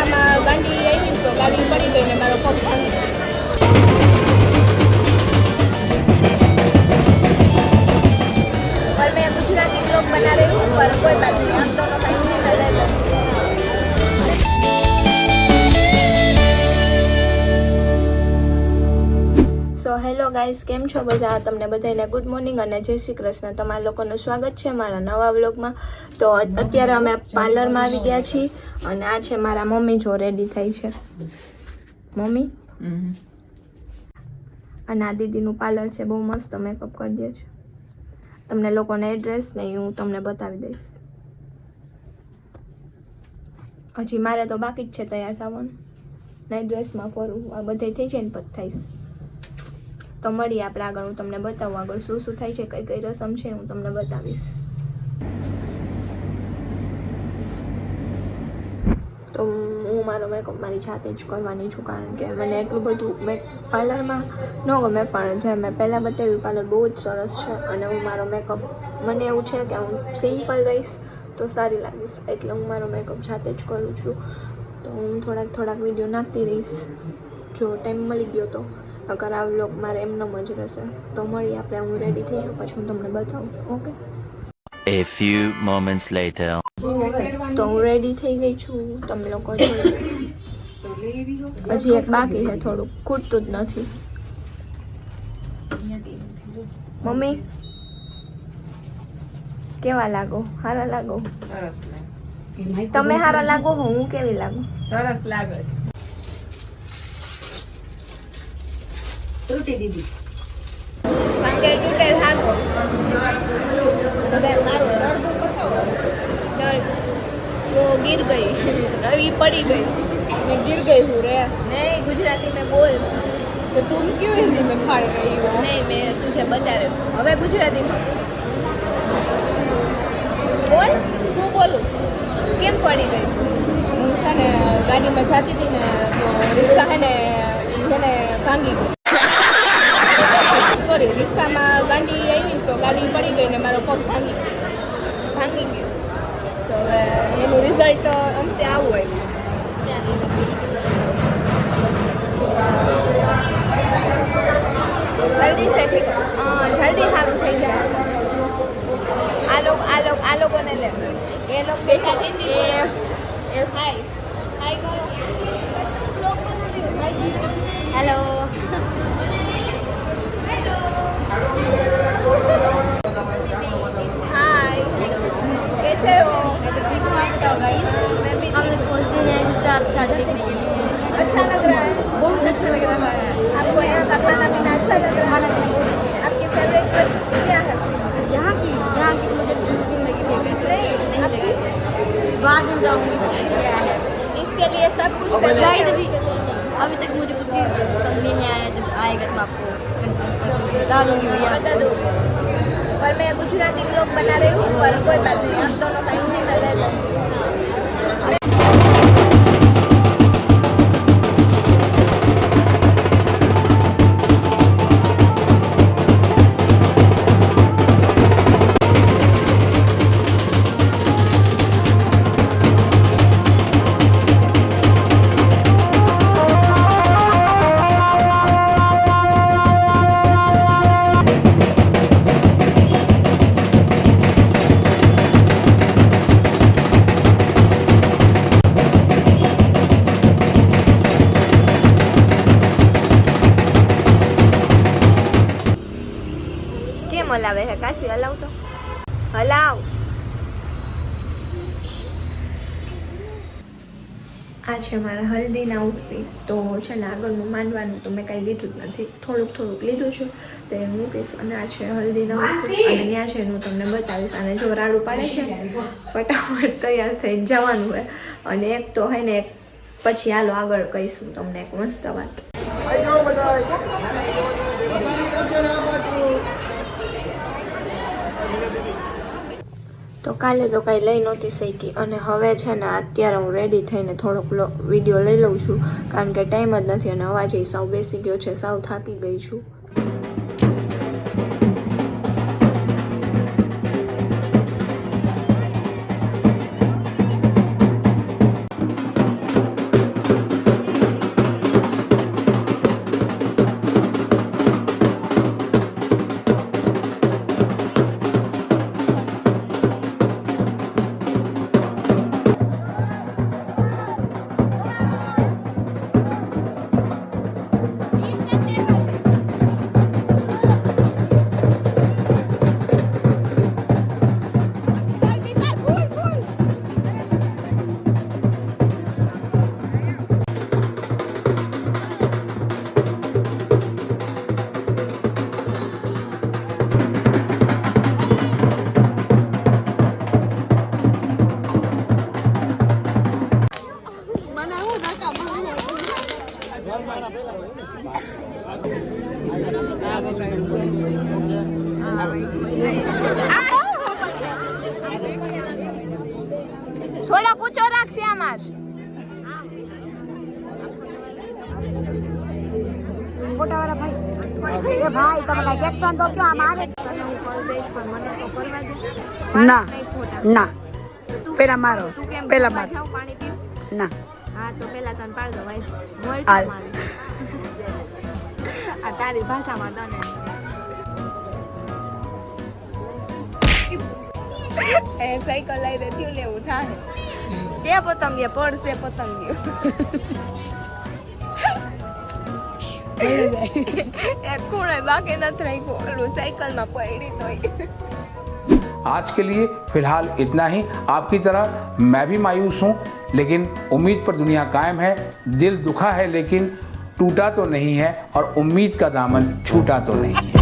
રિક્ષામાં ગાડી આવી ને તો ગાડી પડી ગઈ ને મારો પગ ભાંગી ગયો. और मैं गुजराती ब्लॉग बना रही हूँ पर कोई बात नहीं हम दोनों का हिंदी में ले लो. સો હેલો ગાઈસ, કેમ છો બધા? તમને બધાને ગુડ મોર્નિંગ અને જય શ્રી કૃષ્ણ. તમારા લોકોનું સ્વાગત છે મારા નવા વ્લોગમાં. તો અત્યારે અમે પાર્લરમાં આવી ગયા છીએ અને આ છે મારા મમ્મી જો રેડી થઈ છે. મમ્મી અને આ દીદીનું પાર્લર છે, બહુ મસ્ત મેકઅપ કરી દે છે. તમને લોકોને એડ્રેસ નહીં હું તમને બતાવી દઈશ. હજી મારે તો બાકી જ છે તૈયાર થવાનું. નાઇટ ડ્રેસમાં ફરવું આ બધે થઈ જાય ને પછી થઈશ. તો મળીએ આપણે આગળ, હું તમને બતાવું આગળ શું શું થાય છે, કઈ કઈ રસમ છે હું તમને બતાવીશ. તો હું મારો મેકઅપ મારી જાતે જ કરવાની છું કારણ કે મને એટલું બધું પાર્લરમાં ન ગમે, પણ જે મેં પહેલાં બતાવ્યું પાર્લર બહુ જ સરસ છે અને હું મારો મેકઅપ મને એવું છે કે હું સિમ્પલ રહીશ તો સારી લાગીશ, એટલે હું મારો મેકઅપ જાતે જ કરું છું. તો હું થોડાક વિડીયો નાખતી રહીશ જો ટાઈમ મળી ગયો તો, અગર આ વ્લોગ મારે એમનેમ જ રહેશે. તો મળીએ આપણે, હું રેડી થઈ જાઉં પછી હું તમને બતાવું. Okay, A few moments later. તો હું રેડી થઈ ગઈ છું, તમે લોકો જોઈ. હજી એક બાકી છે, થોડુંક ખૂટતું જ નથી. મમ્મી કેવા લાગો? હારા લાગો? સરસ તમે હારા લાગો હો, હું કેવી લાગુ? સરસ લાગે છે. દીદી પાંગે તૂટેલ હારો મારો દર્દ બતાવો. દર્દ वो गिर गई रवि पड़ी गई. मैं गिर गई हूँ रे. नहीं गुजराती में बोल. तो तुम क्यों हिंदी में फाड़ रही हो? नहीं मैं तुझे बता रही हूँ. હવે ગુજરાતીમાં બોલ. શું બોલું? કેમ પડી ગઈ? હું છે ને ગાડીમાં જતી હતી ને તો રિક્ષા છે ને ભાંગી ગઈ. સોરી, રિક્ષામાં ગાડી આવી ને તો ગાડી પડી ગઈ ને મારો પગ ભાંગી ગયો. ભાંગી ગયું તો હવે એનું રિઝલ્ટ અંતે આવું હોય. જલ્દી સે ઠીક, જલ્દી સારું થઈ જાય. આ લોકોને લે, એ લોકો કે સાથ હિન્દી બોલો. હાય હાય કરો. હેલો हाय, कैसे हो? मैं तो ठीक हूँ, आप बताओ गाइस. मैं भी हम लोग पहुँचे हैं गुजरात शादी देखने के लिए. अच्छा लग रहा है? बहुत अच्छा लग रहा है. आपको यहाँ का खाना पीना अच्छा लग रहा है? खाना पीना बहुत अच्छा है. आपकी फेवरेट रेसिपी क्या है? यहाँ की तो मुझे टेस्टिंग लगी फेवरेट. नहीं लगी, बाद में जाऊँगी क्या है. इसके लिए सब कुछ फेवरेट है, उसके लिए नहीं. अभी तक मुझे कुछ भी पसंद नहीं आया. जब आएगा तो मैं आपको बता दूँगी. पर मैं गुजराती ब्लॉग बना रही हूँ पर कोई बात नहीं, हम दोनों का हिंदी में ले लो. કેમ હલાવે છે કાશી? હલાવ તો હલાવ. આ છે મારા હલ્દીના આઉટફિટ. તો છે ને આગળનું માનવાનું તો મેં કાંઈ લીધું જ નથી, થોડુંક લીધું છે તો એ મૂકીશ. અને આ છે હલ્દીના આઉટફિટ અને ત્યાં છે હું તમને બતાવીશ. અને જો રાડું પાડે છે ફટાફટ તૈયાર થઈને જવાનું હોય. અને એક તો હોય ને પછી હાલો આગળ કહીશું તમને એક મસ્ત વાત. તો કાલે તો કાંઈ લઈ નહોતી શકી અને હવે છે ને અત્યારે હું રેડી થઈને થોડોક વિડીયો લઈ લઉં છું કારણ કે ટાઈમ જ નથી અને અવાજ સાવ બેસી ગયો છે, સાવ થાકી ગઈ છું. થોડોક ઊંચો રાખશે આમાં ફોટાવાળા ભાઈ એ ભાઈ તમે કઈ એક્શન તો કયો આમ આવે તને હું કરી દઈશ પણ મને તો કરવા દે ના નહીં ફોટા ના તું પેલા મારો તું કેમ પેલા પેલા મારો જાવ પાણી પીવ ના હા તો પેલા તને પાડ દો ભાઈ મોર હાલ. મારે આ તારી ભાષામાં તને એ સાયકલ લઈ રહ્યું ને એવું થાય કે પતંગિયા પડશે પતંગિયું એક ખૂણે બાકી નથી રાખ્યું ઓલું સાયકલમાં પડી તોય आज के लिए फिलहाल इतना ही। आपकी तरह मैं भी मायूस हूँ, लेकिन उम्मीद पर दुनिया कायम है। दिल दुखा है लेकिन टूटा तो नहीं है, और उम्मीद का दामन छूटा तो नहीं है।